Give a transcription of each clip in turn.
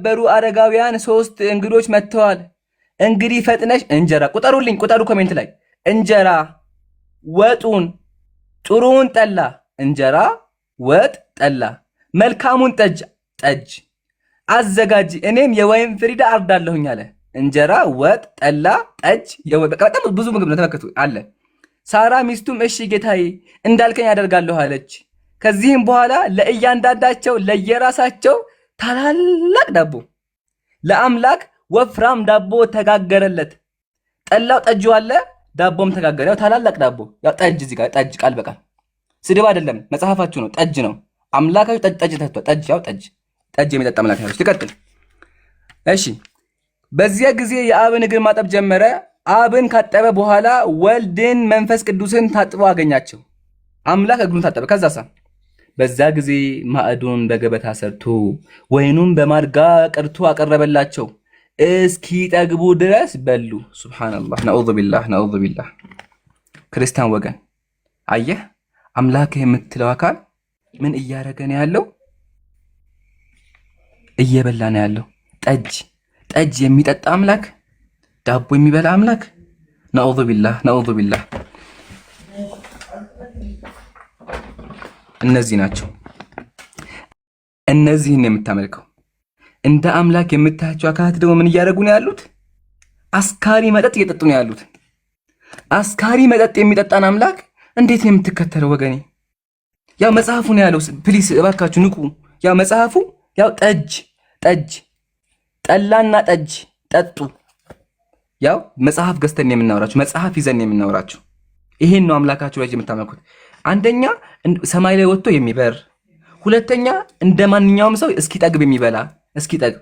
የከበሩ አረጋውያን 3 እንግዶች መጥተዋል። እንግዲህ ፈጥነሽ እንጀራ ቁጠሩ ኮሜንት ላይ እንጀራ ወጡን ጥሩውን ጠላ እንጀራ ወጥ ጠላ መልካሙን ጠጅ አዘጋጅ እኔም የወይን ፍሪዳ አርዳለሁኝ አለ። እንጀራ ወጥ ጠላ ጠጅ በጣም ብዙ ምግብ ነው ተመከቱ አለ። ሳራ ሚስቱም እሺ ጌታዬ እንዳልከኝ ያደርጋለሁ አለች። ከዚህም በኋላ ለእያንዳንዳቸው ለየራሳቸው ታላላቅ ዳቦ ለአምላክ ወፍራም ዳቦ ተጋገረለት። ጠላው ጠጁ አለ ዳቦም ተጋገረ። ያው ታላላቅ ዳቦ ያው ጠጅ እዚህ ጋር ጠጅ ቃል በቃል ስድብ አይደለም መጽሐፋችሁ ነው። ጠጅ ነው አምላካችሁ ጠጅ ተጥቷል። ጠጅ ያው ጠጅ የሚጠጣ አምላክ ነው። ትቀጥል እሺ። በዚያ ጊዜ የአብን እግር ማጠብ ጀመረ። አብን ካጠበ በኋላ ወልድን መንፈስ ቅዱስን ታጥበው አገኛቸው። አምላክ እግሩን ታጠበ። ከዛሳ በዛ ጊዜ ማዕዱን በገበታ ሰርቶ ወይኑን በማድጋ ቀርቶ አቀረበላቸው። እስኪ ጠግቡ ድረስ በሉ። ሱብሃንአላህ ነዑዙ ቢላህ። ክርስቲያን ወገን አየህ አምላክ የምትለው አካል ምን እያደረገ ነው ያለው? እየበላ ነው ያለው። ጠጅ የሚጠጣ አምላክ፣ ዳቦ የሚበላ አምላክ። ነዑዙ ቢላህ። እነዚህ ናቸው። እነዚህን የምታመልከው እንደ አምላክ የምታያቸው አካላት ደግሞ ምን እያደረጉ ነው ያሉት? አስካሪ መጠጥ እየጠጡ ነው ያሉት። አስካሪ መጠጥ የሚጠጣን አምላክ እንዴት ነው የምትከተለው ወገኔ? ያው መጽሐፉ ነው ያለው። ፕሊስ እባካችሁ ንቁ። ያው መጽሐፉ ያው ጠጅ ጠላና ጠጅ ጠጡ። ያው መጽሐፍ ገዝተን የምናወራችሁ መጽሐፍ ይዘን የምናወራችሁ ይሄን ነው አምላካችሁ ላይ የምታመልኩት። አንደኛ ሰማይ ላይ ወጥቶ የሚበር፣ ሁለተኛ እንደ ማንኛውም ሰው እስኪጠግብ የሚበላ እስኪጠግብ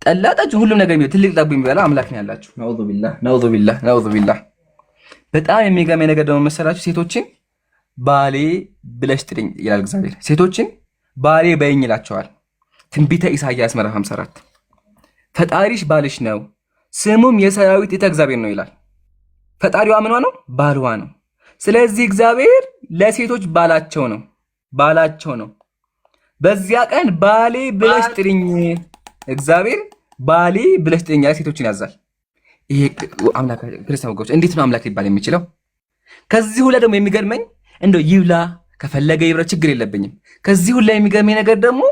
ጠላ ጠጅ ሁሉም ነገር የሚበላ ትልቅ ዳቦ የሚበላ አምላክ ነው ያላችሁ። ነዑዙ ቢላህ። በጣም የሚገርመኝ ነገር ደግሞ መሰላችሁ ሴቶችን ባሌ ብለሽ ጥሪኝ ይላል እግዚአብሔር። ሴቶችን ባሌ በይኝ ይላቸዋል። ትንቢተ ኢሳይያስ ምዕራፍ 54 ፈጣሪሽ ባልሽ ነው ስሙም የሰራዊት ጌታ እግዚአብሔር ነው ይላል። ፈጣሪዋ ምኗ ነው? ባልዋ ነው። ስለዚህ እግዚአብሔር ለሴቶች ባላቸው ነው። በዚያ ቀን ባሌ ብለሽ ጥሪኝ፣ እግዚአብሔር ባሌ ብለሽ ጥሪኝ ሴቶችን ያዛል። ይሄ አምላክ ክርስቲያን ወገኖች እንዴት ነው አምላክ ሊባል የሚችለው? ከዚህ ሁላ ደግሞ የሚገርመኝ እንደው ይብላ ከፈለገ ይብራ ችግር የለብኝም። ከዚህ ሁላ የሚገርመኝ ነገር ደግሞ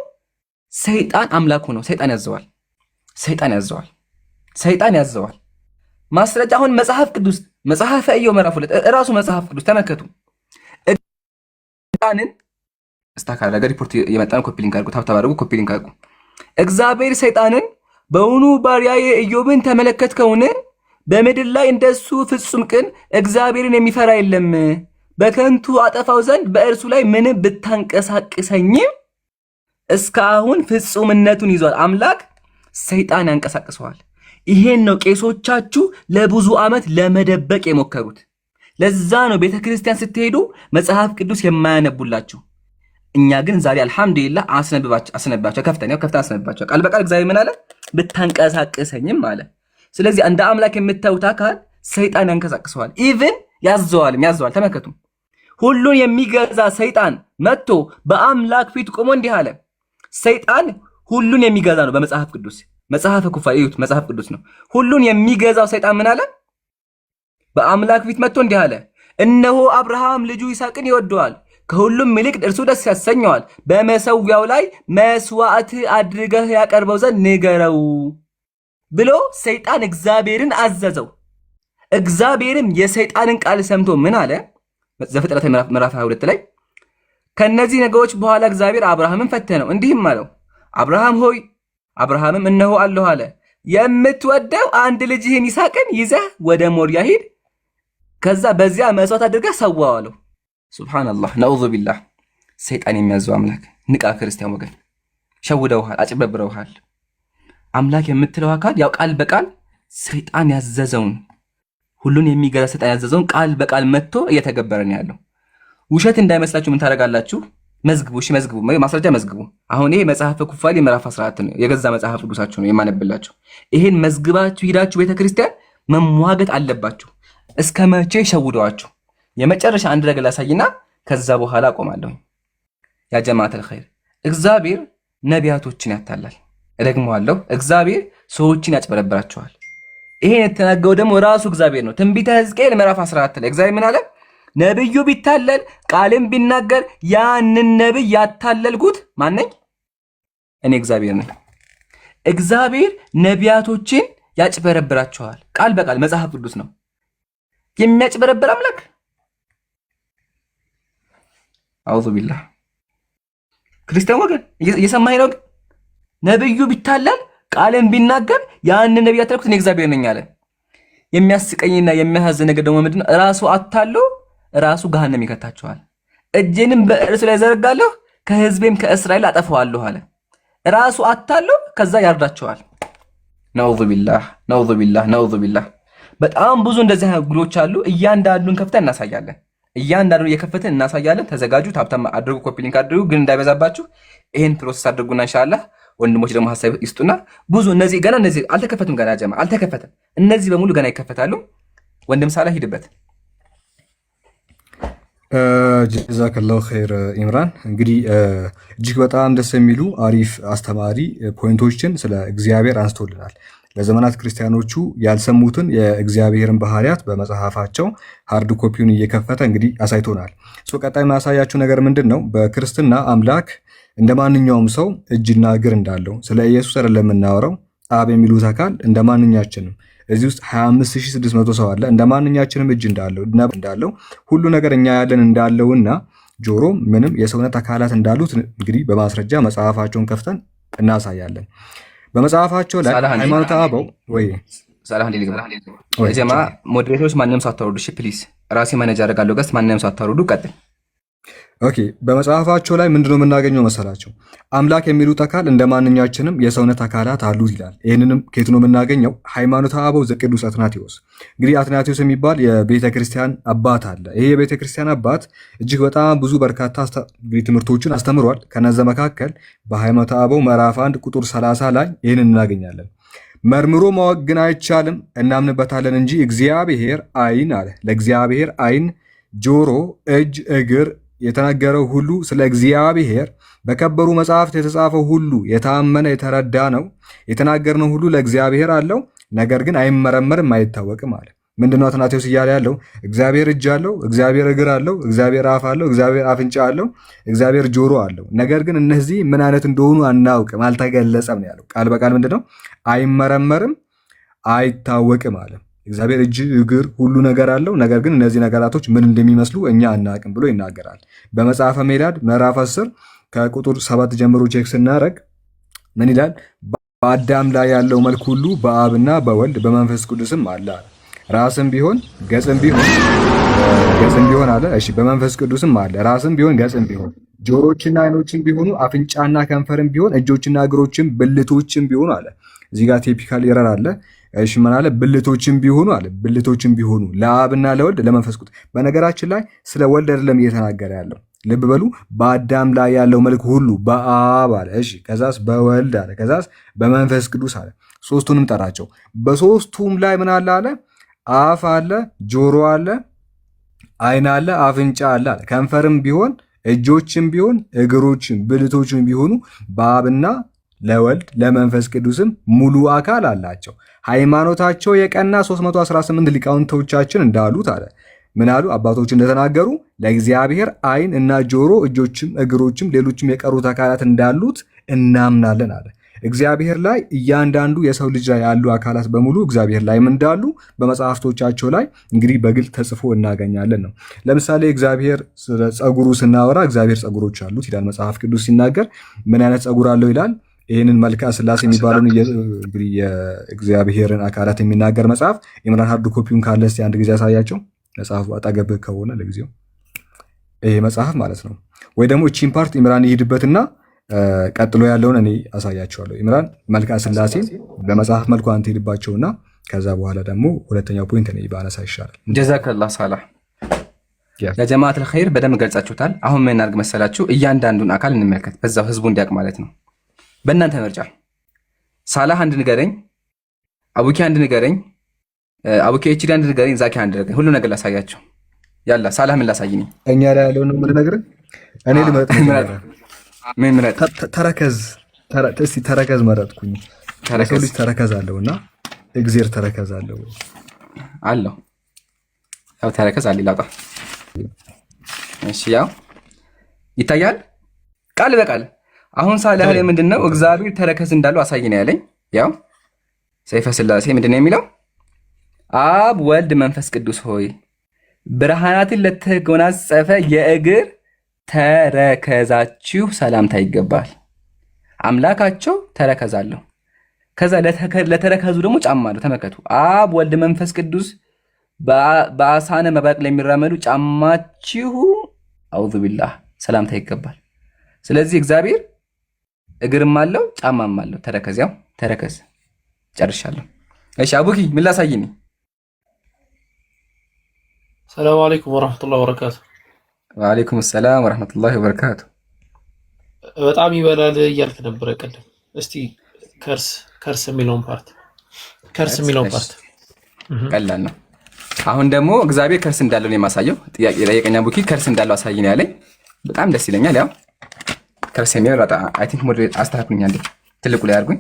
ሰይጣን አምላኩ ነው። ሰይጣን ያዘዋል። ማስረጃ አሁን መጽሐፍ ቅዱስ መጽሐፈ ኢዮብ ምዕራፍ 2 እራሱ መጽሐፍ ቅዱስ ተመከቱ። ሰይጣንን እስታካለ ነገር ሪፖርት የመጣን ኮፒ ሊንክ አድርጉ፣ ታብታብ አድርጉ፣ ኮፒ ሊንክ አድርጉ። እግዚአብሔር ሰይጣንን በውኑ ባሪያዬ ኢዮብን ተመለከትከውን? በምድር ላይ እንደሱ ፍጹም ቅን እግዚአብሔርን የሚፈራ የለም። በከንቱ አጠፋው ዘንድ በእርሱ ላይ ምንም ብታንቀሳቅሰኝም እስካሁን ፍጹምነቱን ይዟል። አምላክ ሰይጣን ያንቀሳቅሰዋል። ይሄን ነው ቄሶቻችሁ ለብዙ ዓመት ለመደበቅ የሞከሩት። ለዛ ነው ቤተክርስቲያን ስትሄዱ መጽሐፍ ቅዱስ የማያነቡላችሁ። እኛ ግን ዛሬ አልহামዱሊላህ አስነባቸው ከፍተን አስነባቸው። ቃል በቃል እግዚአብሔር ምን አለ? ብታንቀሳቅሰኝም አለ። ስለዚህ እንደ አምላክ የምታዩት አካል ሰይጣን ያንቀሳቅሰዋል። ኢቭን ያዘዋል። ተመከቱ። ሁሉን የሚገዛ ሰይጣን መጥቶ በአምላክ ፊት ቆሞ እንዲህ አለ። ሰይጣን ሁሉን የሚገዛ ነው። በመጽሐፍ ቅዱስ መጽሐፈ ኩፋሌ እዩት፣ መጽሐፍ ቅዱስ ነው። ሁሉን የሚገዛው ሰይጣን ምን አለ? በአምላክ ፊት መጥቶ እንዲህ አለ፣ እነሆ አብርሃም ልጁ ይስሐቅን ይወደዋል፣ ከሁሉም ይልቅ እርሱ ደስ ያሰኘዋል። በመሰዊያው ላይ መስዋዕት አድርገህ ያቀርበው ዘንድ ንገረው ብሎ ሰይጣን እግዚአብሔርን አዘዘው። እግዚአብሔርም የሰይጣንን ቃል ሰምቶ ምን አለ? ዘፍጥረት ምዕራፍ 22 ላይ ከነዚህ ነገሮች በኋላ እግዚአብሔር አብርሃምን ፈተነው፣ እንዲህም አለው፣ አብርሃም ሆይ። አብርሃምም እነሆ አለሁ አለ። የምትወደው አንድ ልጅህን ይስሐቅን ይዘህ ወደ ሞሪያ ሂድ፣ ከዛ በዚያ መስዋዕት አድርገህ ሰዋው አለው። ሱብሃንአላህ ነዑዙ ቢላህ። ሰይጣን የሚያዘው አምላክ ንቃ ክርስቲያን ወገን። ሸውደውሃል፣ አጭበርብረውሃል። አምላክ የምትለው አካል ያው ቃል በቃል ሰይጣን ያዘዘውን ሁሉን የሚገዛ ሰይጣን ያዘዘውን ቃል በቃል መጥቶ እየተገበረ ነው ያለው። ውሸት እንዳይመስላችሁ ምን ታደርጋላችሁ? መዝግቡ። እሺ መዝግቡ፣ ማስረጃ መዝግቡ። አሁን ይሄ መጽሐፈ ኩፋሌ ምዕራፍ 14 ነው፣ የገዛ መጽሐፍ ቅዱሳችሁ ነው የማነብላችሁ። ይሄን መዝግባችሁ ሂዳችሁ ቤተክርስቲያን መሟገት አለባችሁ። እስከ መቼ ሸውደዋችሁ? የመጨረሻ አንድ ነገር ላሳይና ከዛ በኋላ አቆማለሁ። ያ ጀማዓተል ኸይር፣ እግዚአብሔር ነቢያቶችን ያታላል። እደግመዋለሁ፣ እግዚአብሔር ሰዎችን ያጭበረብራቸዋል። ይሄን የተናገረው ደግሞ ራሱ እግዚአብሔር ነው። ትንቢተ ሕዝቅኤል ምዕራፍ 14 ላይ እግዚአብሔር ምን አለ? ነብዩ ቢታለል ቃልም ቢናገር ያንን ነብይ ያታለልኩት ማነኝ? እኔ እግዚአብሔር ነኝ። እግዚአብሔር ነቢያቶችን ያጭበረብራቸዋል። ቃል በቃል መጽሐፍ ቅዱስ ነው። የሚያጭበረብር አምላክ አውዙ ቢላህ። ክርስቲያን ወገን እየሰማኸኝ ነው? ነብዩ ቢታለል ቃልም ቢናገር ያንን ነብይ ያታለልኩት እኔ እግዚአብሔር ነኝ አለ። የሚያስቀኝና የሚያሳዝን ነገር ደግሞ ምንድነው? ራሱ አታሎ ራሱ ገሃነም ይከታቸዋል። እጄንም በእርሱ ላይ ዘረጋለሁ ከህዝቤም ከእስራኤል አጠፋዋለሁ አለ። ራሱ አታሎ ከዛ ያርዳቸዋል። ነውዙ ቢላህ ነውዙ ቢላህ ነውዙ ቢላህ። በጣም ብዙ እንደዚህ ጉዶች አሉ። እያንዳንዱን ከፍተን እናሳያለን። እያንዳንዱን እየከፈትን እናሳያለን። ተዘጋጁ። ታብታም አድርጉ፣ ኮፒ ሊንክ አድርጉ። ግን እንዳይበዛባችሁ ይሄን ፕሮሰስ አድርጉና ኢንሻአላህ ወንድሞች ደግሞ ሐሳብ ይስጡና ብዙ እነዚህ ገና እነዚህ አልተከፈቱም። ገና ጀማ አልተከፈተም። እነዚህ በሙሉ ገና ይከፈታሉ። ወንድም ሳላ ሂድበት። ጀዛከላሁ ኸይር ኢምራን። እንግዲህ እጅግ በጣም ደስ የሚሉ አሪፍ አስተማሪ ፖይንቶችን ስለ እግዚአብሔር አንስቶልናል። ለዘመናት ክርስቲያኖቹ ያልሰሙትን የእግዚአብሔርን ባህሪያት በመጽሐፋቸው ሃርድ ኮፒውን እየከፈተ እንግዲህ አሳይቶናል። ቀጣይ ማሳያችሁ ነገር ምንድን ነው? በክርስትና አምላክ እንደ ማንኛውም ሰው እጅና እግር እንዳለው ስለ ኢየሱስ አይደለም የምናወራው። አብ የሚሉት አካል እንደ ማንኛችንም እዚህ ውስጥ 25600 ሰው አለ። እንደ ማንኛችንም እጅ እንዳለው ሁሉ ነገር እኛ ያለን እንዳለውና ጆሮ ምንም የሰውነት አካላት እንዳሉት እንግዲህ በማስረጃ መጽሐፋቸውን ከፍተን እናሳያለን። በመጽሐፋቸው ላይ ሃይማኖተ አበው ወይ ጀማ ሞዴሬተሮች ማንንም ሳታወርዱ እሺ ፕሊዝ፣ ራሴ ማኔጅ አደርጋለሁ። ገስት ማንንም ሳታወርዱ ቀጥል። ኦኬ። በመጽሐፋቸው ላይ ምንድነው የምናገኘው መሰላቸው? አምላክ የሚሉት አካል እንደ ማንኛችንም የሰውነት አካላት አሉት ይላል። ይህንንም ከየት ነው የምናገኘው? ሃይማኖተ አበው ዘቅዱስ አትናቴዎስ። እንግዲህ አትናቴዎስ የሚባል የቤተ ክርስቲያን አባት አለ። ይሄ የቤተ ክርስቲያን አባት እጅግ በጣም ብዙ በርካታ ትምህርቶችን አስተምሯል። ከነዚ መካከል በሃይማኖተ አበው ምዕራፍ 1 ቁጥር 30 ላይ ይህንን እናገኛለን። መርምሮ ማወቅ ግን አይቻልም፣ እናምንበታለን እንጂ እግዚአብሔር አይን አለ። ለእግዚአብሔር አይን፣ ጆሮ፣ እጅ፣ እግር የተናገረው ሁሉ ስለ እግዚአብሔር በከበሩ መጽሐፍት የተጻፈው ሁሉ የታመነ የተረዳ ነው። የተናገርነው ሁሉ ለእግዚአብሔር አለው፣ ነገር ግን አይመረመርም አይታወቅም አለ። ምንድነው አትናቴዎስ እያለ ያለው? እግዚአብሔር እጅ አለው፣ እግዚአብሔር እግር አለው፣ እግዚአብሔር አፍ አለው፣ እግዚአብሔር አፍንጫ አለው፣ እግዚአብሔር ጆሮ አለው፣ ነገር ግን እነዚህ ምን አይነት እንደሆኑ አናውቅም፣ አልተገለጸም ነው ያለው። ቃል በቃል ምንድነው? አይመረመርም አይታወቅም አለ። እግዚአብሔር እጅ እግር ሁሉ ነገር አለው፣ ነገር ግን እነዚህ ነገራቶች ምን እንደሚመስሉ እኛ አናቅም ብሎ ይናገራል። በመጽሐፈ ሜላድ ምዕራፍ 10 ከቁጥር 7 ጀምሮ ቼክ ስናደርግ ምን ይላል? በአዳም ላይ ያለው መልክ ሁሉ በአብና በወልድ በመንፈስ ቅዱስም አለ። ራስም ቢሆን ገጽም ቢሆን አለ። እሺ በመንፈስ ቅዱስም አለ። ራስም ቢሆን ገጽም ቢሆን ጆሮችና አይኖችም ቢሆኑ አፍንጫና ከንፈርም ቢሆን እጆችና እግሮችም ብልቶችም ቢሆኑ አለ። እዚህ ጋር ቲፒካል ኤረር አለ። እሺ ምን አለ? ብልቶችም ቢሆኑ አለ። ብልቶችም ቢሆኑ ለአብና ለወልድ ለመንፈስ ቅዱስ። በነገራችን ላይ ስለ ወልድ አይደለም እየተናገረ ያለው። ልብ በሉ። በአዳም ላይ ያለው መልክ ሁሉ በአብ አለ። እሺ ከዛስ በወልድ አለ። ከዛስ በመንፈስ ቅዱስ አለ። ሶስቱንም ጠራቸው። በሶስቱም ላይ ምን አለ አለ? አፍ አለ፣ ጆሮ አለ፣ አይን አለ፣ አፍንጫ አለ። ከንፈርም ቢሆን እጆችም ቢሆን እግሮችም ብልቶችም ቢሆኑ በአብና ለወልድ ለመንፈስ ቅዱስም ሙሉ አካል አላቸው። ሃይማኖታቸው የቀና 318 ሊቃውንቶቻችን እንዳሉት አለ። ምን አሉ? አባቶች እንደተናገሩ ለእግዚአብሔር አይን እና ጆሮ፣ እጆችም እግሮችም ሌሎችም የቀሩት አካላት እንዳሉት እናምናለን አለ። እግዚአብሔር ላይ እያንዳንዱ የሰው ልጅ ላይ ያሉ አካላት በሙሉ እግዚአብሔር ላይም እንዳሉ በመጽሐፍቶቻቸው ላይ እንግዲህ በግልጽ ተጽፎ እናገኛለን ነው። ለምሳሌ እግዚአብሔር ጸጉሩ ስናወራ እግዚአብሔር ጸጉሮች አሉት ይላል መጽሐፍ ቅዱስ ሲናገር። ምን አይነት ጸጉር አለው ይላል? ይህንን መልክዓ ሥላሴ የሚባለውን እንግዲህ የእግዚአብሔርን አካላት የሚናገር መጽሐፍ ኢምራን ሃርድ ኮፒውን ካለ እስኪ አንድ ጊዜ ያሳያቸው። መጽሐፉ አጠገብህ ከሆነ ለጊዜው ይሄ መጽሐፍ ማለት ነው። ወይ ደግሞ እቺን ፓርት ኢምራን ይሄድበትና ቀጥሎ ያለውን እኔ አሳያቸዋለሁ። ኢምራን መልክዓ ሥላሴን በመጽሐፍ መልኩ አንተ ሄድባቸውና ከዛ በኋላ ደግሞ ሁለተኛው ፖይንት እኔ ባነሳ ይሻላል። ጀዛከላህ ሳላህ። ለጀማዓት አልኸይር በደንብ ገልጻችሁታል። አሁን ምን እናድርግ መሰላችሁ? እያንዳንዱን አካል እንመልከት፣ በዛው ህዝቡ እንዲያውቅ ማለት ነው። በእናንተ ምርጫ ሳላህ አንድ ንገረኝ፣ አቡኪ አንድ ንገረኝ፣ አቡኪ ኤችዲ አንድ ንገረኝ፣ ዛኪ አንድ ንገረኝ። ሁሉ ነገር ላሳያቸው። ያላ ሳላህ ምን ላሳይኝ? እኛ ላይ ያለውን ምን ነገር እኔ ልመጣ ምን ተረከዝ ተረከዝ መረጥኩኝ። ሰው ልጅ ተረከዝ አለውና እግዜር ተረከዝ አለው አለው። ያው ተረከዝ አለ ይላጣ። እሺ ያው ይታያል ቃል በቃል አሁን ሳለ ያለ ምንድነው እግዚአብሔር ተረከዝ እንዳለው አሳየን ያለኝ። ያው ሰይፈ ስላሴ ምንድነው የሚለው? አብ ወልድ መንፈስ ቅዱስ ሆይ ብርሃናትን ለተጎናጸፈ የእግር ተረከዛችሁ ሰላምታ ይገባል። አምላካቸው ተረከዝ አለው። ከዛ ለተረከዙ ደግሞ ጫማ አለው። ተመከቱ። አብ ወልድ መንፈስ ቅዱስ በአሳነ መብረቅ ላይ የሚራመዱ ጫማችሁ አውዙ ቢላህ ሰላምታ ይገባል። ስለዚህ እግዚአብሔር እግርም አለው ጫማም አለው። ተረከዝ ያው ተረከዝ። ጨርሻለሁ። እሺ አቡኪ ምን ላሳይኝ? ሰላም አለይኩም ወራህመቱላሂ ወበረካቱ። ወአለይኩም ሰላም ወራህመቱላሂ ወበረካቱ። በጣም ይበላል እያልክ ነበረ ቀደም። እስቲ ከርስ የሚለውን ፓርት ቀላል ነው። አሁን ደግሞ እግዚአብሔር ከርስ እንዳለው ነው የማሳየው። ጥያቄ ጠየቀኝ አቡኪ። ከርስ እንዳለው አሳይኝ ያለኝ በጣም ደስ ይለኛል። ያው ከርስ የሚለው አይ ቲንክ ሞድ አስተካክሉኝ አንዴ፣ ትልቁ ላይ አድርጉኝ።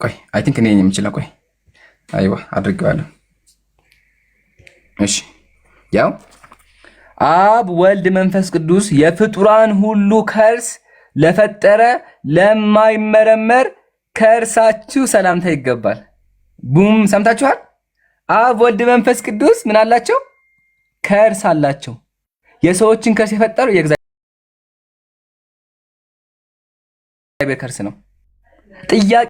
ቆይ አይ ቲንክ እኔ የምችለው ቆይ አይዋ አድርጌዋለሁ። እሺ ያው አብ ወልድ መንፈስ ቅዱስ የፍጡራን ሁሉ ከርስ ለፈጠረ ለማይመረመር ከርሳችሁ ሰላምታ ይገባል። ቡም ሰምታችኋል። አብ ወልድ መንፈስ ቅዱስ ምን አላቸው? ከርስ አላቸው። የሰዎችን ከርስ የፈጠረው የእግዚአብሔር ከርስ ነው። ጥያቄ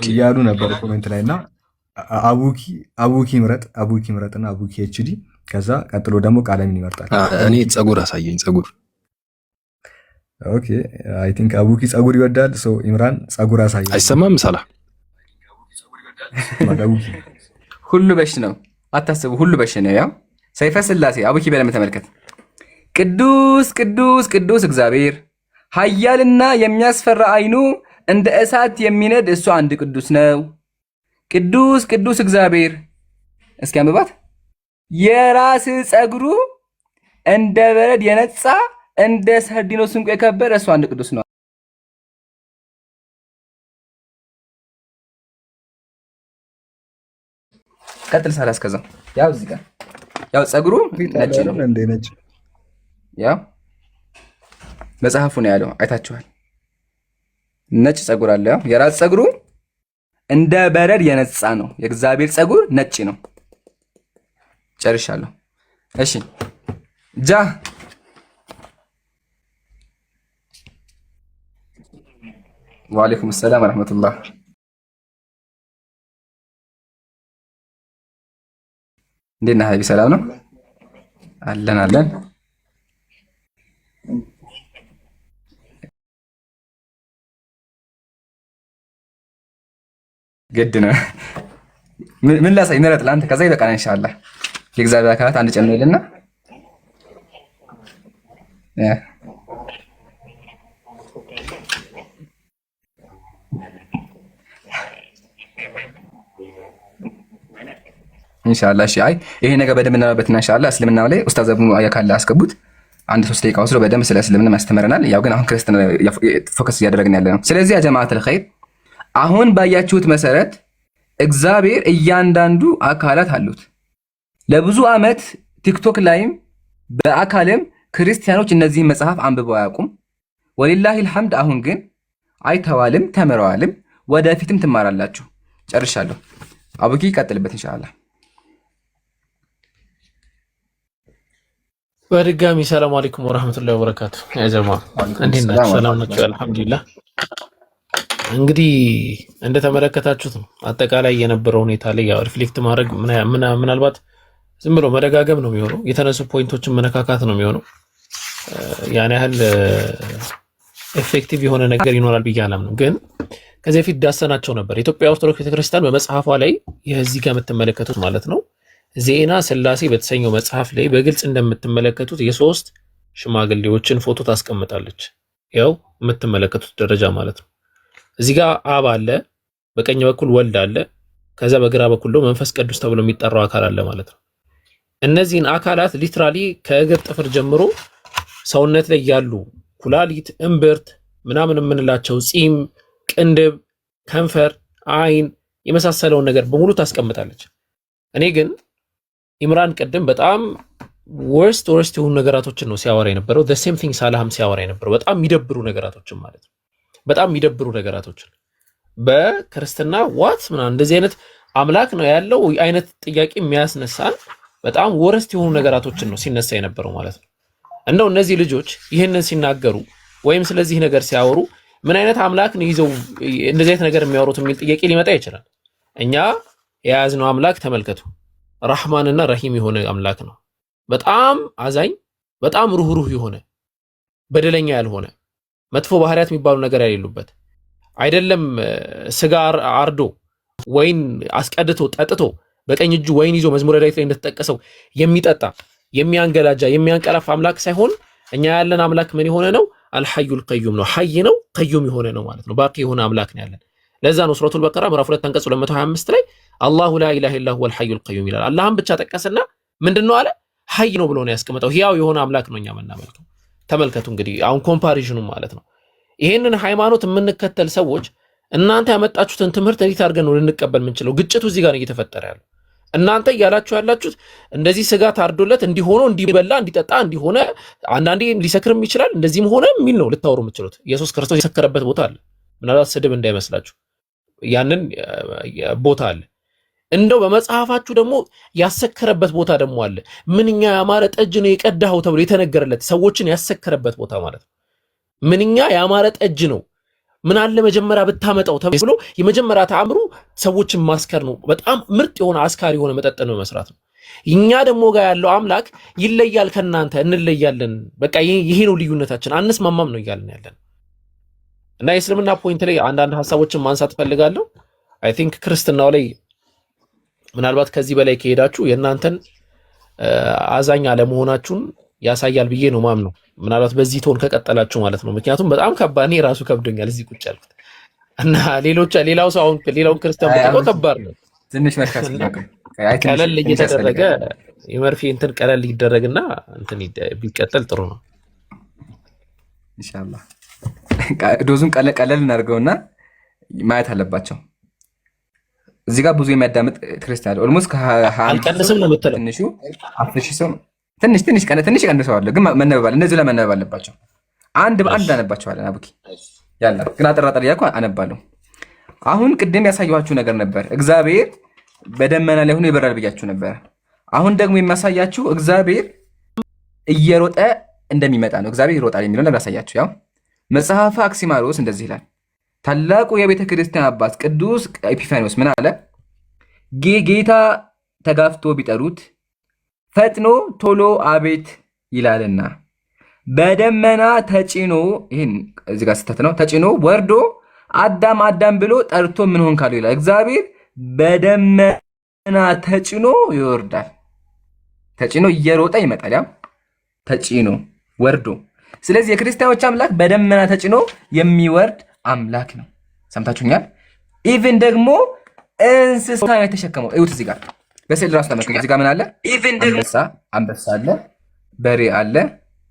እያሉ ነበር ኮሜንት ላይ እና አቡኪ ምረጥና አቡኪ ኤችዲ ከዛ ቀጥሎ ደግሞ ቃለምን ይመርጣል። እኔ ጸጉር አሳየኝ። ጸጉር ኦኬ አይ ቲንክ አቡኪ ጸጉር ይወዳል። ሶ ኢምራን ጸጉር አሳየኝ። አይሰማም ሰላ ሁሉ በሽ ነው አታስቡ። ሁሉ በሽ ነው። ያው ሰይፈ ስላሴ አቡኪ በደንብ ተመልከት። ቅዱስ ቅዱስ ቅዱስ እግዚአብሔር ኃያልና የሚያስፈራ አይኑ እንደ እሳት የሚነድ እሱ አንድ ቅዱስ ነው። ቅዱስ ቅዱስ እግዚአብሔር እስኪ አንብባት። የራስ ጸጉሩ እንደ በረድ የነጻ እንደ ሰርዲኖስ ዕንቁ የከበረ እሱ አንድ ቅዱስ ነው። ቀጥል ሳላ እስከዛ ያው እዚህ ጋር ያው ጸጉሩ ነጭ ነው እንደ ነጭ ያው መጽሐፉ ነው ያለው አይታችኋል። ነጭ ጸጉር አለ። ያው የራስ ጸጉሩ እንደ በረድ የነጻ ነው። የእግዚአብሔር ጸጉር ነጭ ነው። ጨርሻለሁ። እሺ ጃ ወአለይኩም ሰላም ወራህመቱላህ። እንዴት ነህ ሀቢብ? ሰላም ነው አለን። ግድ ነው። ምን ላሳይ? ምረጥ ለአንተ። ከዛ ይበቃል ኢንሻአላህ። የእግዚአብሔር አካላት አንድ ጨምርልና ኢንሻአላህ። እሺ አይ ይሄ ነገር በደንብ እናበትና ኢንሻአላህ እስልምናው ላይ ኡስታዝ አቡ አያ ካለ አስገቡት። አንድ 3 ደቂቃ ወስዶ በደንብ ስለ እስልምና ያስተምረናል። ያው ግን አሁን ክርስቲያን ፎከስ እያደረግን ያለ ነው። ስለዚህ ያ ጀማዓተል ኸይር አሁን ባያችሁት መሰረት እግዚአብሔር እያንዳንዱ አካላት አሉት። ለብዙ ዓመት ቲክቶክ ላይም በአካልም ክርስቲያኖች እነዚህን መጽሐፍ አንብበው አያውቁም። ወሊላሂል ሐምድ። አሁን ግን አይተዋልም፣ ተምረዋልም፣ ወደፊትም ትማራላችሁ። ጨርሻለሁ። አቡኪ ቀጥልበት ኢንሻአላህ። በድጋሚ ሰላም አለይኩም ወራህመቱላሂ ወበረካቱ። ያ ጀማ እንዴት ናችሁ? ሰላም ናችሁ? አልሐምዱሊላህ። እንግዲህ እንደተመለከታችሁት ነው አጠቃላይ የነበረው ሁኔታ ላይ ያው ሪፍሌክት ማድረግ ምናልባት ዝም ብሎ መደጋገም ነው የሚሆነው። የተነሱ ፖይንቶችን መነካካት ነው የሚሆነው። ያን ያህል ኤፌክቲቭ የሆነ ነገር ይኖራል ብዬ አላምንም። ግን ከዚህ በፊት ዳሰናቸው ነበር። የኢትዮጵያ ኦርቶዶክስ ቤተክርስቲያን በመጽሐፏ ላይ የዚህ ጋር የምትመለከቱት ማለት ነው ዜና ስላሴ በተሰኘው መጽሐፍ ላይ በግልጽ እንደምትመለከቱት የሶስት ሽማግሌዎችን ፎቶ ታስቀምጣለች። ያው የምትመለከቱት ደረጃ ማለት ነው። እዚህ ጋር አብ አለ፣ በቀኝ በኩል ወልድ አለ፣ ከዛ በግራ በኩል ደግሞ መንፈስ ቅዱስ ተብሎ የሚጠራው አካል አለ ማለት ነው። እነዚህን አካላት ሊትራሊ ከእግር ጥፍር ጀምሮ ሰውነት ላይ ያሉ ኩላሊት፣ እምብርት ምናምን የምንላቸው ጺም፣ ቅንድብ፣ ከንፈር፣ አይን የመሳሰለውን ነገር በሙሉ ታስቀምጣለች። እኔ ግን ኢምራን ቅድም በጣም ወርስት የሆኑ ነገራቶችን ነው ሲያወራ የነበረው። the same thing ሳላህም ሲያወራ የነበረው በጣም የሚደብሩ ነገራቶችን ማለት ነው። በጣም የሚደብሩ ነገራቶችን በክርስትና ዋት ምናምን እንደዚህ አይነት አምላክ ነው ያለው አይነት ጥያቄ የሚያስነሳን በጣም ወርስት የሆኑ ነገራቶችን ነው ሲነሳ የነበረው ማለት ነው። እንደው እነዚህ ልጆች ይህንን ሲናገሩ ወይም ስለዚህ ነገር ሲያወሩ ምን አይነት አምላክ ነው ይዘው እንደዚህ አይነት ነገር የሚያወሩት የሚል ጥያቄ ሊመጣ ይችላል። እኛ የያዝነው አምላክ ተመልከቱ፣ ረህማንና ረሂም የሆነ አምላክ ነው። በጣም አዛኝ፣ በጣም ሩህሩህ የሆነ በደለኛ ያልሆነ መጥፎ ባህሪያት የሚባሉ ነገር የሌሉበት አይደለም። ስጋ አርዶ ወይን አስቀድቶ ጠጥቶ በቀኝ እጁ ወይን ይዞ መዝሙረ ዳዊት ላይ እንደተጠቀሰው የሚጠጣ የሚያንገላጃ የሚያንቀላፍ አምላክ ሳይሆን እኛ ያለን አምላክ ምን የሆነ ነው? አልሐዩል ቀዩም ነው። ሐይ ነው፣ ቀዩም የሆነ ነው ማለት ነው። ባቂ የሆነ አምላክ ነው ያለን። ለዛ ነው ሱረቱል በቀራ ምዕራፍ 2 አንቀጽ 225 ላይ አላሁ ላ ኢላሃ ኢላ ሁወል ሐዩል ቀዩም ይላል። አላህም ብቻ ጠቀሰና ምንድነው አለ? ሐይ ነው ብሎ ነው ያስቀመጠው። ሕያው የሆነ አምላክ ነው እኛ የምናመልከው። ተመልከቱ እንግዲህ አሁን ኮምፓሪዥኑ ማለት ነው። ይሄንን ሃይማኖት የምንከተል ሰዎች እናንተ ያመጣችሁትን ትምህርት እንዴት አድርገን ነው ልንቀበል የምንችለው? ግጭቱ እዚህ ጋር ነው እየተፈጠረ ያለው። እናንተ እያላችሁ ያላችሁት እንደዚህ ስጋ ታርዶለት እንዲሆነ እንዲበላ እንዲጠጣ እንዲሆነ አንዳንዴ ሊሰክርም ይችላል እንደዚህም ሆነ የሚል ነው ልታወሩ የምትችሉት። ኢየሱስ ክርስቶስ የሰከረበት ቦታ አለ። ምናልባት ስድብ እንዳይመስላችሁ ያንን ቦታ አለ። እንደው በመጽሐፋችሁ ደግሞ ያሰከረበት ቦታ ደግሞ አለ። ምንኛ ያማረ ጠጅ ነው የቀዳኸው ተብሎ የተነገረለት ሰዎችን ያሰከረበት ቦታ ማለት ነው። ምንኛ ያማረ ጠጅ ነው ምን አለ መጀመሪያ ብታመጣው ተብሎ የመጀመሪያ ተአምሩ ሰዎችን ማስከር ነው። በጣም ምርጥ የሆነ አስካሪ የሆነ መጠጥ ነው መስራት ነው። እኛ ደግሞ ጋር ያለው አምላክ ይለያል፣ ከናንተ እንለያለን። በቃ ይሄ ነው ልዩነታችን፣ አንስማማም ነው እያልን ያለን። እና የእስልምና ፖይንት ላይ አንዳንድ ሀሳቦችን ማንሳት ፈልጋለሁ። አይ ቲንክ ክርስትናው ላይ ምናልባት ከዚህ በላይ ከሄዳችሁ የእናንተን አዛኝ አለመሆናችሁን ያሳያል ብዬ ነው ማምነው። ምናልባት በዚህ ቶን ከቀጠላችሁ ማለት ነው። ምክንያቱም በጣም ከባድ፣ እኔ ራሱ ከብዶኛል እዚህ ቁጭ ያልኩት እና ሌላው ሰው አሁን ሌላውን ክርስቲያን በጣም ከባድ ነው። ትንሽ መርካት ቀለል እየተደረገ የመርፌ እንትን ቀለል ይደረግና እንትን ቢቀጥል ጥሩ ነው ኢንሻአላህ። ዶዙን ቀለል እናድርገውና ማየት አለባቸው። እዚህ ጋር ብዙ የሚያዳምጥ ክርስቲያን ኦልሞስት አልቀንስም ነው የምትለው ትንሹ 10,000 ሰው ትንሽ ቀንሰዋል፣ ግን መነበብ እነዚህ ላይ መነበብ አለባቸው። አንድ በአንድ አነባቸዋለን። አቡኪ ያላ ግን አጠራጠር እያልኩ አነባለሁ። አሁን ቅድም ያሳየኋችሁ ነገር ነበር። እግዚአብሔር በደመና ላይ ሆኖ ይበራል ብያችሁ ነበር። አሁን ደግሞ የሚያሳያችሁ እግዚአብሔር እየሮጠ እንደሚመጣ ነው። እግዚአብሔር ይሮጣል የሚለው ለማሳያችሁ ያው መጽሐፈ አክሲማሮስ እንደዚህ ይላል። ታላቁ የቤተ ክርስቲያን አባት ቅዱስ ኤጲፋኒዎስ ምን አለ? ጌታ ተጋፍቶ ቢጠሩት ፈጥኖ ቶሎ አቤት ይላልና በደመና ተጭኖ፣ ይሄን እዚህ ጋር ስተት ነው፣ ተጭኖ ወርዶ አዳም አዳም ብሎ ጠርቶ ምን ሆን ካለው ይላል። እግዚአብሔር በደመና ተጭኖ ይወርዳል። ተጭኖ እየሮጠ ይመጣል። ያው ተጭኖ ወርዶ። ስለዚህ የክርስቲያኖች አምላክ በደመና ተጭኖ የሚወርድ አምላክ ነው። ሰምታችሁኛል? ኢቭን ደግሞ እንስሳ የተሸከመው እዩት። እዚህ ጋር በስዕል ራሱ ተመልከቱ። እዚህ ጋር ምን አለ? አንበሳ አለ፣ በሬ አለ፣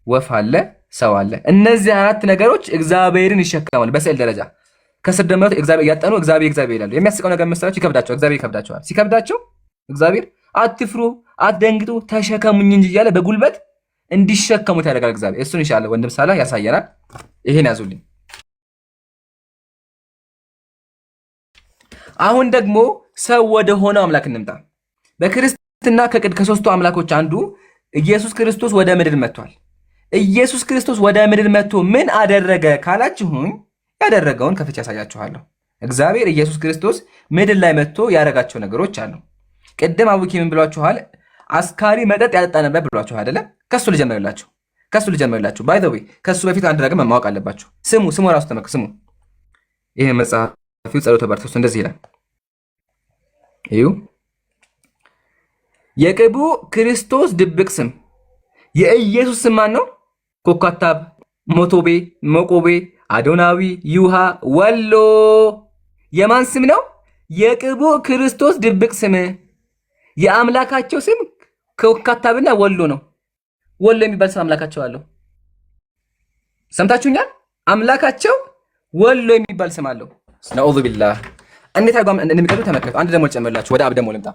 ወፍ አለ፣ ሰው አለ። እነዚህ አራት ነገሮች እግዚአብሔርን ይሸከማሉ በስዕል ደረጃ። ከስር ደግሞ እግዚአብሔር እያጠኑ እግዚአብሔር ይላሉ። የሚያስቀው ነገር መሰላችሁ? ይከብዳቸዋል። እግዚአብሔር ይከብዳቸዋል። ሲከብዳቸው እግዚአብሔር አትፍሩ፣ አትደንግጡ፣ ተሸከሙኝ እንጂ እያለ በጉልበት እንዲሸከሙት ያደርጋል እግዚአብሔር። እሱን ኢንሻአላህ ወንድም ሳላህ ያሳየናል። ይሄን ያዙልኝ። አሁን ደግሞ ሰው ወደ ሆነው አምላክ እንምጣ። በክርስትና ከሶስቱ አምላኮች አንዱ ኢየሱስ ክርስቶስ ወደ ምድር መጥቷል። ኢየሱስ ክርስቶስ ወደ ምድር መጥቶ ምን አደረገ ካላችሁኝ ያደረገውን ከፍቼ ያሳያችኋለሁ። እግዚአብሔር ኢየሱስ ክርስቶስ ምድር ላይ መጥቶ ያደረጋቸው ነገሮች አሉ። ቅድም አቡኪ ምን ብሏችኋል? አስካሪ መጠጥ ያጠጣ ነበር ብሏችኋል አይደለ? ከሱ ልጀምርላችሁ። ባይ ዘ ዌይ ከሱ በፊት አንድ ነገር ማወቅ አለባችሁ። ስሙ ራሱ ስሙ። ይሄ መጽሐፍ ጸሎተ በርቶስ እንደዚህ ይላል። እዩ የቅቡ ክርስቶስ ድብቅ ስም የኢየሱስ ስም ማን ነው? ኮካታብ፣ ሞቶቤ፣ መቆቤ፣ አዶናዊ፣ ይውሃ፣ ወሎ የማን ስም ነው? የቅቡዕ ክርስቶስ ድብቅ ስም የአምላካቸው ስም ከወካታብና ወሎ ነው። ወሎ የሚባል ስም አምላካቸው አለው። ሰምታችሁኛል? አምላካቸው ወሎ የሚባል ስም አለው። ነዑዙ ቢላህ። እንዴት አጓም እንደሚቀዱ ተመልከቱ። አንድ ደግሞ ልጨምርላችሁ። ወደ አብ ደግሞ ልምጣ።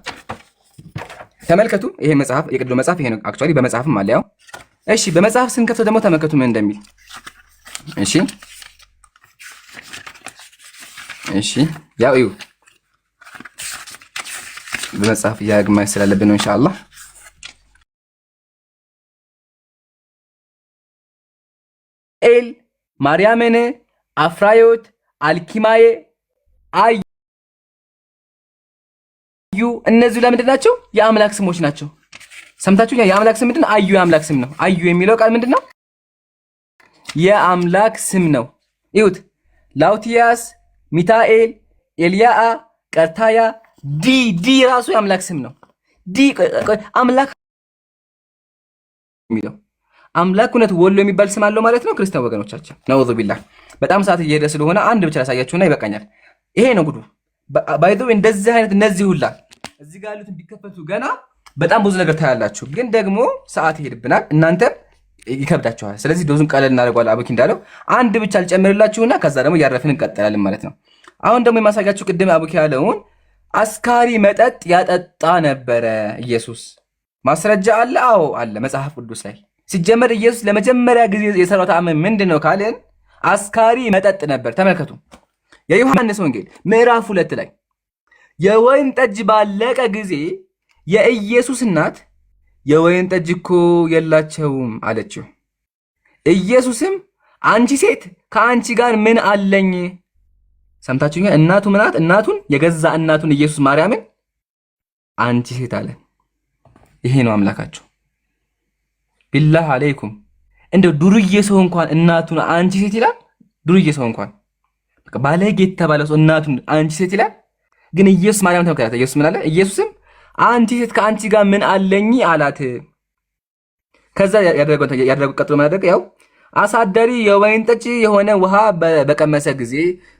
ተመልከቱ። ይሄ መጽሐፍ የቅዱ መጽሐፍ ይሄ ነው። አክቹአሊ በመጽሐፍም አለ ያው። እሺ በመጽሐፍ ስንከፍተው ደግሞ ተመልከቱ ምን እንደሚል። እሺ ያው እዩ በመጽሐፍ ያግማይ ስላለብን ነው ኢንሻአላህ። ኤል ማርያምን አፍራዮት አልኪማዬ አዩ እነዚህ ለምንድን ናቸው? የአምላክ ስሞች ናቸው። ሰምታችሁ የአምላክ ስም ምንድን ነው? አዩ የአምላክ ስም ነው። አዩ የሚለው ቃል ምንድን ነው? የአምላክ ስም ነው። ይሁት ላውቲያስ፣ ሚታኤል፣ ኤልያአ፣ ቀርታያ ዲ ራሱ የአምላክ ስም ነው። ዲ አምላክ የሚለው አምላክ እውነት ወሎ የሚባል ስም አለው ማለት ነው። ክርስቲያን ወገኖቻችን ነውዙ ቢላህ። በጣም ሰዓት እየሄደ ስለሆነ አንድ ብቻ ላሳያችሁና ይበቃኛል። ይሄ ነው ጉዱ። ባይዘው እንደዚህ አይነት እነዚህ ሁላ እዚህ ጋር ያሉትን ቢከፈቱ ገና በጣም ብዙ ነገር ታያላችሁ። ግን ደግሞ ሰዓት ይሄድብናል፣ እናንተም ይከብዳችኋል። ስለዚህ ዶዙን ቀለል እናደርገዋለን። አቡኪ እንዳለው አንድ ብቻ ልጨምርላችሁና ከዛ ደግሞ እያረፍን እንቀጥላለን ማለት ነው። አሁን ደግሞ የማሳያችሁ ቅድም አቡኪ ያለውን አስካሪ መጠጥ ያጠጣ ነበረ ኢየሱስ። ማስረጃ አለ? አዎ አለ መጽሐፍ ቅዱስ ላይ። ሲጀመር ኢየሱስ ለመጀመሪያ ጊዜ የሰራው ተአምር ምንድነው ካልን አስካሪ መጠጥ ነበር። ተመልከቱ የዮሐንስ ወንጌል ምዕራፍ 2 ላይ የወይን ጠጅ ባለቀ ጊዜ የኢየሱስ እናት የወይን ጠጅ እኮ የላቸውም አለችው። ኢየሱስም አንቺ ሴት ከአንቺ ጋር ምን አለኝ? ሰምታችሁኛ? እናቱ ምናት? እናቱን የገዛ እናቱን ኢየሱስ ማርያምን አንቺ ሴት አለ። ይሄ ነው አምላካቸው። ቢላህ አለይኩም እንደው ዱርዬ ሰው እንኳን እናቱን አንቺ ሴት ይላል። ዱርዬ ሰው እንኳን በቃ ባለጌ የተባለ ሰው እናቱን አንቺ ሴት ይላል። ግን ኢየሱስ ማርያም ተመከራተ። ኢየሱስ ምን አለ? ኢየሱስም አንቺ ሴት ከአንቺ ጋር ምን አለኝ አላት። ከዛ ያደረገው ቀጥሎ ምን አደረገ? ያው አሳዳሪ የወይን ጠጅ የሆነ ውሃ በቀመሰ ጊዜ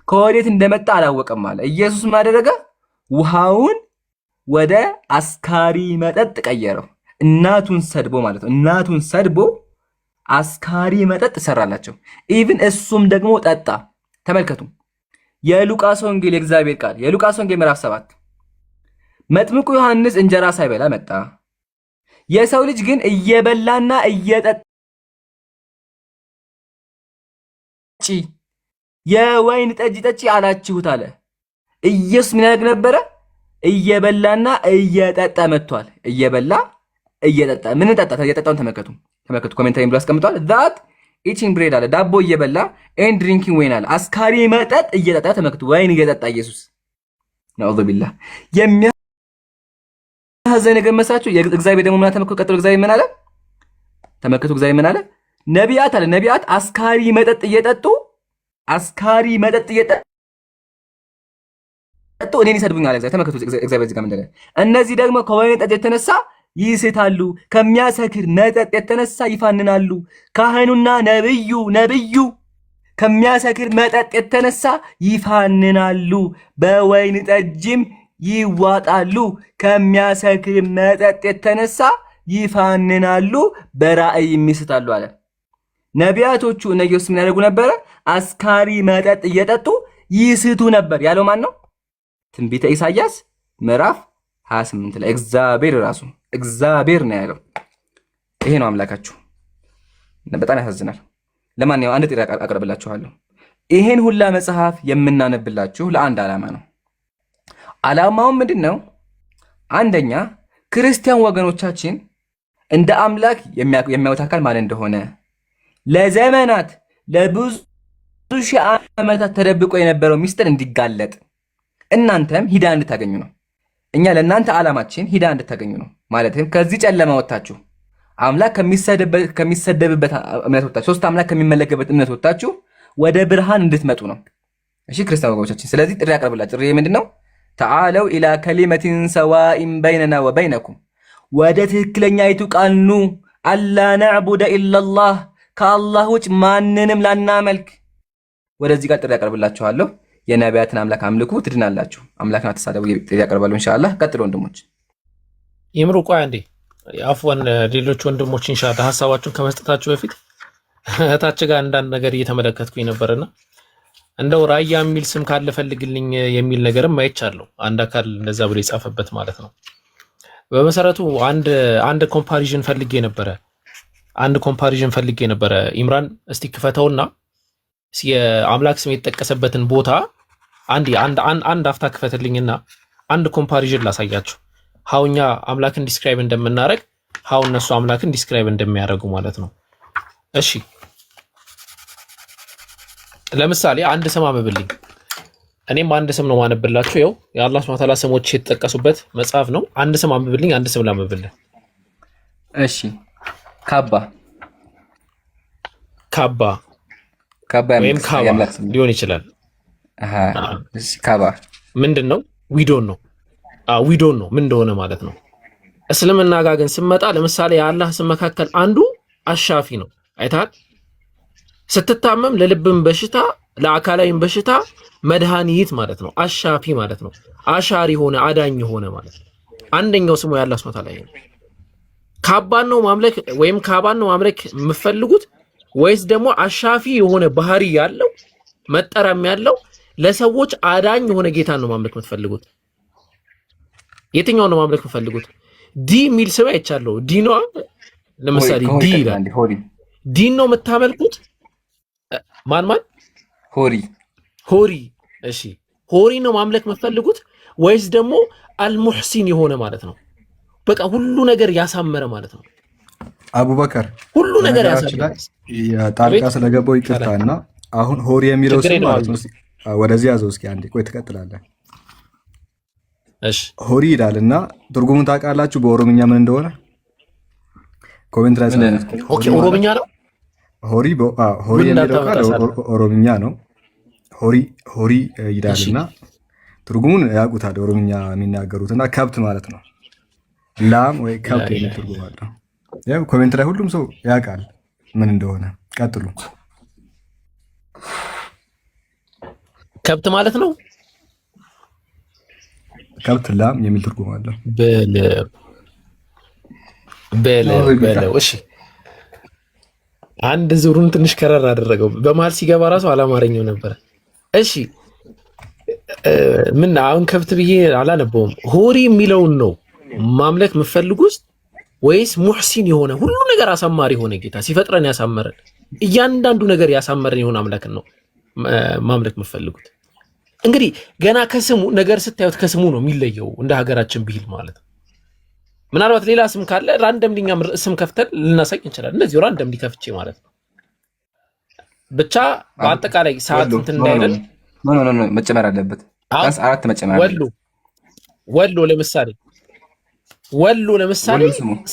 ከወዴት እንደመጣ አላወቀም አለ። ኢየሱስ ምን አደረገ? ውሃውን ወደ አስካሪ መጠጥ ቀየረው። እናቱን ሰድቦ ማለት ነው። እናቱን ሰድቦ አስካሪ መጠጥ ሰራላቸው። ኢቭን እሱም ደግሞ ጠጣ። ተመልከቱ የሉቃስ ወንጌል የእግዚአብሔር ቃል የሉቃስ ወንጌል ምዕራፍ 7 መጥምቁ ዮሐንስ እንጀራ ሳይበላ መጣ፣ የሰው ልጅ ግን እየበላና እየጠጣ የወይን ጠጅ ጠጪ አላችሁት አለ። ኢየሱስ ምን ያደርግ ነበረ? እየበላና እየጠጣ መጥቷል። እየበላ እየጠጣ ምን ጠጣ? እየጠጣውን ተመልከቱ። ኮሜንታሪ ብሎ አስቀምጧል። ዛት ኢቲንግ ብሬድ አለ፣ ዳቦ እየበላ ኤንድ ድሪንኪንግ ወይን አለ፣ አስካሪ መጠጥ እየጠጣ ተመልከቱ። ወይን እየጠጣ ኢየሱስ ነዑዙ ቢላህ። የሚያሳዝን ነገር መሳችሁ። እግዚአብሔር ደግሞ ምን ተመልከቱ። ቀጥሎ እግዚአብሔር ምን አለ? ተመልከቱ እግዚአብሔር ምን አለ? ነቢያት አለ ነቢያት አስካሪ መጠጥ እየጠጡ እኔን ይሰድቡኛል አለ። ተመልከቱ እግዚአብሔር እዚህ ጋር ምን እንዳለ። እነዚህ ደግሞ ከወይን ጠጅ የተነሳ ይስታሉ፣ ከሚያሰክር መጠጥ የተነሳ ይፋንናሉ። ካህኑና ነብዩ ከሚያሰክር መጠጥ የተነሳ ይፋንናሉ፣ በወይን ጠጅም ይዋጣሉ። ከሚያሰክር መጠጥ የተነሳ ይፋንናሉ፣ በራእይም ይስታሉ አለ። ነቢያቶቹ እነ ኢየሱስ ምን ያደርጉ ነበረ? አስካሪ መጠጥ እየጠጡ ይስቱ ነበር ያለው ማን ነው? ትንቢተ ኢሳይያስ ምዕራፍ 28 ላይ እግዚአብሔር ነው ያለው። ይሄ ነው አምላካችሁ። በጣም ያሳዝናል። ለማንኛውም አንድ ጥያቄ አቀርብላችኋለሁ። ይሄን ሁላ መጽሐፍ የምናነብላችሁ ለአንድ ዓላማ ነው። ዓላማው ምንድን ነው? አንደኛ ክርስቲያን ወገኖቻችን እንደ አምላክ የሚያዩት አካል ማን እንደሆነ ለዘመናት ለብዙ ሺህ ዓመታት ተደብቆ የነበረው ሚስጥር እንዲጋለጥ እናንተም ሂዳ እንድታገኙ ነው። እኛ ለእናንተ ዓላማችን ሂዳ እንድታገኙ ነው። ማለትም ከዚህ ጨለማ ወጥታችሁ አምላክ ከሚሰደብበት እምነት ወጥታችሁ ሶስት አምላክ ከሚመለክበት እምነት ወጥታችሁ ወደ ብርሃን እንድትመጡ ነው። እሺ ክርስቲያን ወገኖቻችን፣ ስለዚህ ጥሪ ያቀርብላችሁ። ጥሪ ምንድነው? ተዓለው ኢላ ከሊመቲን ሰዋኢን በይነና ወበይነኩም፣ ወደ ትክክለኛይቱ ቃል ኑ። አላ ነዕቡደ ኢላላህ፣ ከአላህ ውጭ ማንንም ላናመልክ። ወደዚህ ጋር ጥሪ ያቀርብላችኋለሁ። የነቢያትን አምላክ አምልኩ ትድናላችሁ፣ አምላክን አትሳደቡ ጥሪ ያቀርባሉ። ኢንሻአላህ ቀጥሎ ወንድሞች ይምሩ። ቆይ አንዴ አፍዋን ሌሎች ወንድሞች ኢንሻአላህ ሐሳባችሁን ከመስጠታችሁ በፊት እታች ጋር አንዳንድ ነገር እየተመለከትኩኝ ነበርና እንደው ራያ የሚል ስም ካለ ፈልግልኝ የሚል ነገርም አይቻለሁ። አንድ አካል እንደዛ ብሎ የጻፈበት ማለት ነው። በመሰረቱ አንድ ኮምፓሪዥን ፈልጌ ነበረ። ኢምራን እስቲ ክፈተውና የአምላክ ስም የተጠቀሰበትን ቦታ አንድ አፍታ ክፈትልኝና አንድ ኮምፓሪዥን ላሳያችሁ። ሀውኛ አምላክን ዲስክራይብ እንደምናደርግ ሀው እነሱ አምላክን ዲስክራይብ እንደሚያደርጉ ማለት ነው። እሺ ለምሳሌ አንድ ስም አንብብልኝ። እኔም አንድ ስም ነው ማነብላችሁ። ይኸው የአላህ ሱብሓነሁ ወተዓላ ስሞች የተጠቀሱበት መጽሐፍ ነው። አንድ ስም አንብብልኝ፣ አንድ ስም ላንብብልህ። እሺ ካባ ወይም ካባ ሊሆን ይችላል። እሺ ካባ ምንድን ነው? ዊዶን ነው ምን እንደሆነ ማለት ነው። እስልምና ጋር ግን ስመጣ ለምሳሌ የአላህ ስም መካከል አንዱ አሻፊ ነው። አይተሃል? ስትታመም ለልብም በሽታ ለአካላዊም በሽታ መድኃኒት ማለት ነው። አሻፊ ማለት ነው። አሻሪ ሆነ አዳኝ ሆነ ማለት ነው። አንደኛው ስሙ የአላህ ሱብሓነሁ ወተዓላ ነው። ካባን ነው ማምለክ ወይም ካባን ነው ማምለክ የምትፈልጉት ወይስ ደግሞ አሻፊ የሆነ ባህሪ ያለው መጠሪያም ያለው ለሰዎች አዳኝ የሆነ ጌታን ነው ማምለክ የምትፈልጉት? የትኛውን ነው ማምለክ የምትፈልጉት? ዲ የሚል ስም አይቻለሁ። ዲ ነው ለምሳሌ ዲ ይላል። ዲን ነው የምታመልኩት? ማን ሆሪ። እሺ ሆሪ ነው ማምለክ የምትፈልጉት ወይስ ደግሞ አልሙሕሲን የሆነ ማለት ነው? በቃ ሁሉ ነገር ያሳመረ ማለት ነው። አቡበከር ሁሉ ነገር ያሳመረ ጣልቃ ስለገባው ይቅርታና አሁን ሆሪ የሚለው ስም ማለት ነው። ወደዚህ ያዘው እስኪ አንዴ ቆይ ትቀጥላለህ። እሺ ሆሪ ይላልና ትርጉሙን ታውቃላችሁ በኦሮምኛ ምን እንደሆነ? ኮሜንት ላይ ኦኬ ኦሮምኛ ነው። ሆሪ የሚለው ቃል ኦሮምኛ ነው። ሆሪ ይላልና ትርጉሙን ያውቁታል ኦሮምኛ የሚናገሩትና ከብት ማለት ነው። ላም ወይ ከብት የሚል ትርጉም አለው። ያው ኮሜንት ላይ ሁሉም ሰው ያውቃል ምን እንደሆነ። ቀጥሉ። ከብት ማለት ነው። ከብት ላም የሚል ትርጉም አለው። በለው እሺ አንድ ዙሩን ትንሽ ከረር አደረገው። በመሀል ሲገባ ራሱ አላማረኝም ነበር። እሺ ምን አሁን ከብት ብዬ አላነበውም። ሆሪ የሚለውን ነው ማምለክ የምትፈልጉት ወይስ ሙሕሲን የሆነ ሁሉ ነገር አሳማሪ የሆነ ጌታ ሲፈጥረን ያሳመረን እያንዳንዱ ነገር ያሳመረን የሆነ አምላክን ነው ማምለክ የምትፈልጉት? እንግዲህ ገና ከስሙ ነገር ስታዩት ከስሙ ነው የሚለየው እንደ ሀገራችን ብሂል ማለት ነው። ምናልባት ሌላ ስም ካለ ራንደምሊኛ ስም ከፍተን ልናሳይ እንችላለን። እንደዚህ ራንደምሊ ከፍቼ ማለት ነው። ብቻ በአጠቃላይ ሰዓት እንትን እንዳይደል መጨመር አለበት። አንስ አራት መጨመር ወሎ ለምሳሌ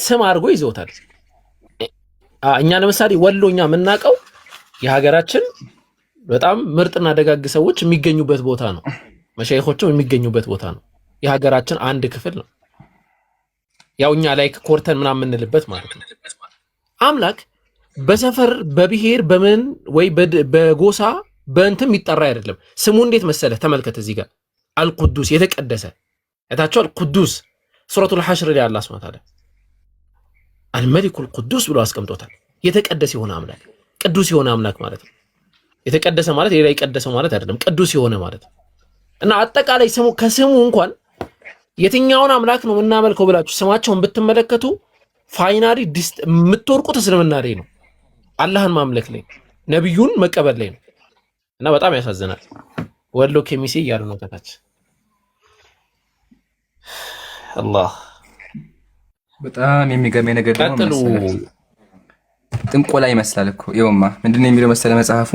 ስም አድርጎ ይዘውታል። እኛ ለምሳሌ ወሎኛ የምናውቀው የሀገራችን በጣም ምርጥና ደጋግ ሰዎች የሚገኙበት ቦታ ነው። መሻይኾችም የሚገኙበት ቦታ ነው። የሀገራችን አንድ ክፍል ነው። ያው እኛ ላይ ኮርተን ምናምን የምንልበት ማለት ነው። አምላክ በሰፈር በብሔር በምን ወይ በጎሳ በእንትም ይጠራ አይደለም። ስሙ እንዴት መሰለህ? ተመልከት እዚህ ጋር አልቁዱስ የተቀደሰ እታቸው ቅዱስ ሱረቱል ሐሽር ላይ አላህ ሱብሓነሁ ወተዓላ አልመሊኩል ቅዱስ ብሎ አስቀምጦታል። የተቀደሰ የሆነ አምላክ ቅዱስ የሆነ አምላክ ማለት ነው። የተቀደሰ ማለት ሌላ የቀደሰው ማለት አይደለም፣ ቅዱስ የሆነ ማለት ነው። እና አጠቃላይ ስሙ ከስሙ እንኳን የትኛውን አምላክ ነው የምናመልከው ብላችሁ ስማቸውን ብትመለከቱ ፋይናሊ የምትወርቁት እስልምና ላይ ነው፣ አላህን ማምለክ ላይ፣ ነብዩን መቀበል ላይ ነው። እና በጣም ያሳዝናል። ወሎ ከሚሴ እያሉ ነው ከታች። አላህ በጣም የሚገርመኝ ነገር ደግሞ ጥንቆላ ይመስላል እኮ። ይኸውማ ምንድነው የሚለው መሰለ መጽሐፉ